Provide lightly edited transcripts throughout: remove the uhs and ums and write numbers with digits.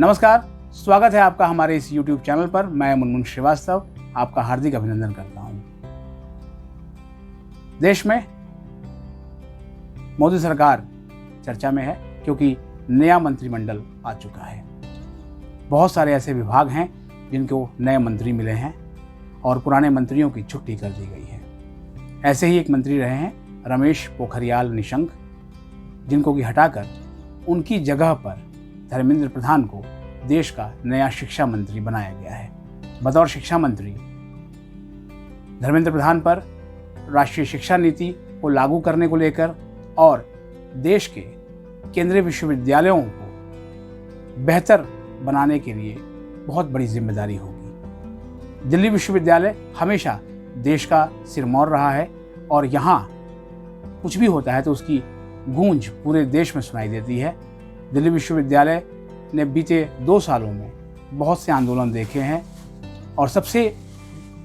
नमस्कार, स्वागत है आपका हमारे इस YouTube चैनल पर। मैं मुनमुन श्रीवास्तव आपका हार्दिक अभिनंदन करता हूं। देश में मोदी सरकार चर्चा में है क्योंकि नया मंत्रिमंडल आ चुका है। बहुत सारे ऐसे विभाग हैं जिनको नए मंत्री मिले हैं और पुराने मंत्रियों की छुट्टी कर दी गई है। ऐसे ही एक मंत्री रहे हैं रमेश पोखरियाल निशंक, जिनको कि हटाकर उनकी जगह पर धर्मेंद्र प्रधान को देश का नया शिक्षा मंत्री बनाया गया है। बतौर शिक्षा मंत्री धर्मेंद्र प्रधान पर राष्ट्रीय शिक्षा नीति को लागू करने को लेकर और देश के केंद्रीय विश्वविद्यालयों को बेहतर बनाने के लिए बहुत बड़ी जिम्मेदारी होगी। दिल्ली विश्वविद्यालय हमेशा देश का सिरमौर रहा है और यहाँ कुछ भी होता है तो उसकी गूंज पूरे देश में सुनाई देती है। दिल्ली विश्वविद्यालय ने बीते 2 सालों में बहुत से आंदोलन देखे हैं और सबसे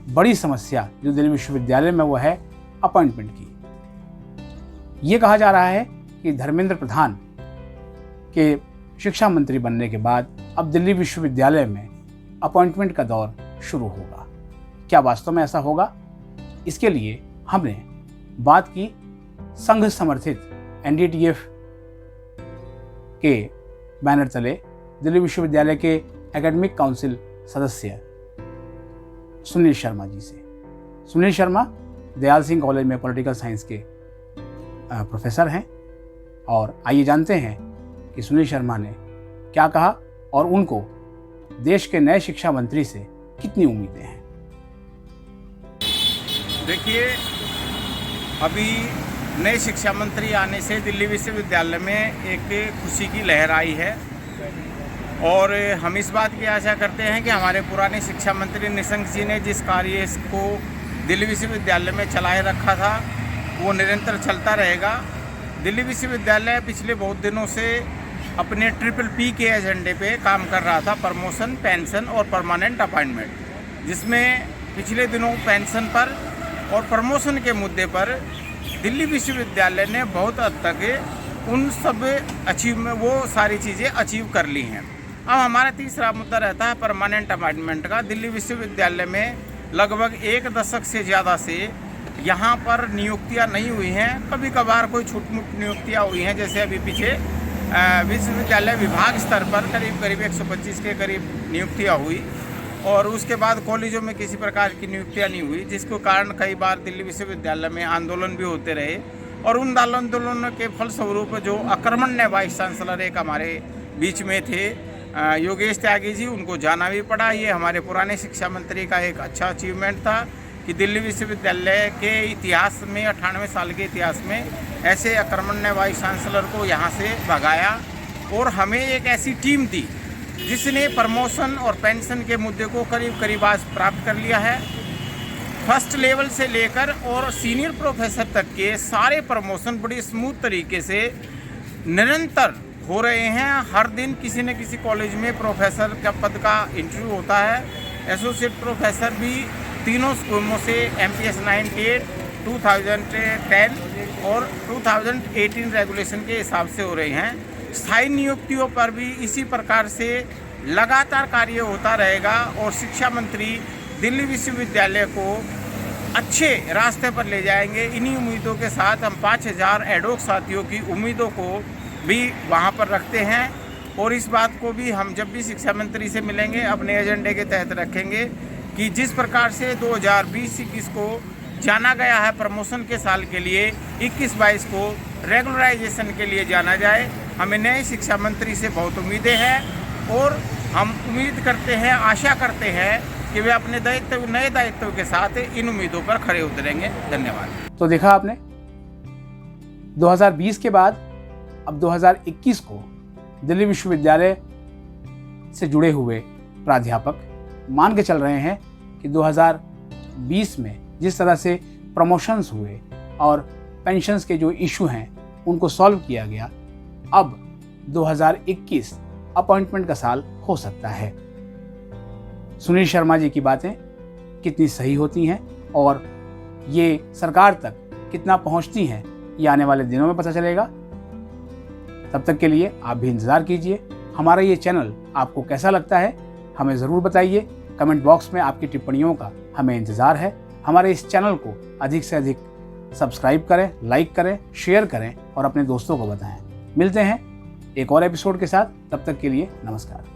बड़ी समस्या जो दिल्ली विश्वविद्यालय में वो है अपॉइंटमेंट की। ये कहा जा रहा है कि धर्मेंद्र प्रधान के शिक्षा मंत्री बनने के बाद अब दिल्ली विश्वविद्यालय में अपॉइंटमेंट का दौर शुरू होगा। क्या वास्तव में ऐसा होगा? इसके लिए हमने बात की संघ समर्थित NDTF के बैनर तले दिल्ली विश्वविद्यालय के एकेडमिक काउंसिल सदस्य सुनील शर्मा जी से। सुनील शर्मा दयाल सिंह कॉलेज में पॉलिटिकल साइंस के प्रोफेसर हैं और आइए जानते हैं कि सुनील शर्मा ने क्या कहा और उनको देश के नए शिक्षा मंत्री से कितनी उम्मीदें हैं। देखिए, अभी नए शिक्षा मंत्री आने से दिल्ली विश्वविद्यालय में एक खुशी की लहर आई है और हम इस बात की आशा करते हैं कि हमारे पुराने शिक्षा मंत्री निशंक जी ने जिस कार्य को दिल्ली विश्वविद्यालय में चलाए रखा था वो निरंतर चलता रहेगा। दिल्ली विश्वविद्यालय पिछले बहुत दिनों से अपने PPP के एजेंडे पे काम कर रहा था, प्रमोशन, पेंशन और परमानेंट अपॉइंटमेंट, जिसमें पिछले दिनों पेंशन पर और प्रमोशन के मुद्दे पर दिल्ली विश्वविद्यालय ने बहुत हद तक उन सब वो सारी चीज़ें अचीव कर ली हैं। अब हमारा तीसरा मुद्दा रहता है परमानेंट अपॉइंटमेंट का। दिल्ली विश्वविद्यालय में लगभग 1 दशक से ज़्यादा से यहाँ पर नियुक्तियाँ नहीं हुई हैं। कभी कभार कोई छूट-मूट नियुक्तियाँ हुई हैं, जैसे अभी पीछे विश्वविद्यालय विभाग स्तर पर करीब 125 के करीब नियुक्तियाँ हुई और उसके बाद कॉलेजों में किसी प्रकार की नियुक्तियाँ नहीं हुई, जिसके कारण कई बार दिल्ली विश्वविद्यालय में आंदोलन भी होते रहे और उन आंदोलनों के फलस्वरूप जो अकर्मण्य वाइस चांसलर एक हमारे बीच में थे योगेश त्यागी जी, उनको जाना भी पड़ा। ये हमारे पुराने शिक्षा मंत्री का एक अच्छा अचीवमेंट था कि दिल्ली विश्वविद्यालय के इतिहास में 98 साल के इतिहास में ऐसे अकर्मण्य वाइस चांसलर को यहाँ से भगाया और हमें एक ऐसी टीम दी जिसने प्रमोशन और पेंशन के मुद्दे को करीब आज प्राप्त कर लिया है। फर्स्ट लेवल से लेकर और सीनियर प्रोफेसर तक के सारे प्रमोशन बड़ी स्मूथ तरीके से निरंतर हो रहे हैं। हर दिन किसी न किसी कॉलेज में प्रोफेसर का पद का इंटरव्यू होता है। एसोसिएट प्रोफेसर भी तीनों स्कूलों से MPS 98, 2010 और 2018 रेगुलेशन के हिसाब से हो रहे हैं। स्थायी नियुक्तियों पर भी इसी प्रकार से लगातार कार्य होता रहेगा और शिक्षा मंत्री दिल्ली विश्वविद्यालय को अच्छे रास्ते पर ले जाएंगे। इन्हीं उम्मीदों के साथ हम 5000 एडोक साथियों की उम्मीदों को भी वहां पर रखते हैं और इस बात को भी हम जब भी शिक्षा मंत्री से मिलेंगे अपने एजेंडे के तहत रखेंगे कि जिस प्रकार से 2020-21 को जाना गया है प्रमोशन के साल के लिए, 21-22 को रेगुलराइजेशन के लिए जाना जाए। हमें नए शिक्षा मंत्री से बहुत उम्मीदें हैं और हम उम्मीद करते हैं, आशा करते हैं कि वे अपने नए दायित्व के साथ इन उम्मीदों पर खड़े उतरेंगे। धन्यवाद। तो देखा आपने, 2020 के बाद अब 2021 को दिल्ली विश्वविद्यालय से जुड़े हुए प्राध्यापक मान के चल रहे हैं कि 2020 में जिस तरह से प्रमोशंस हुए और पेंशन्स के जो इशू हैं उनको सॉल्व किया गया, अब 2021 अपॉइंटमेंट का साल हो सकता है। सुनील शर्मा जी की बातें कितनी सही होती हैं और ये सरकार तक कितना पहुंचती हैं, ये आने वाले दिनों में पता चलेगा। तब तक के लिए आप भी इंतज़ार कीजिए। हमारा ये चैनल आपको कैसा लगता है हमें ज़रूर बताइए। कमेंट बॉक्स में आपकी टिप्पणियों का हमें इंतज़ार है। हमारे इस चैनल को अधिक से अधिक सब्सक्राइब करें, लाइक करें, शेयर करें और अपने दोस्तों को बताएं। मिलते हैं एक और एपिसोड के साथ, तब तक के लिए नमस्कार।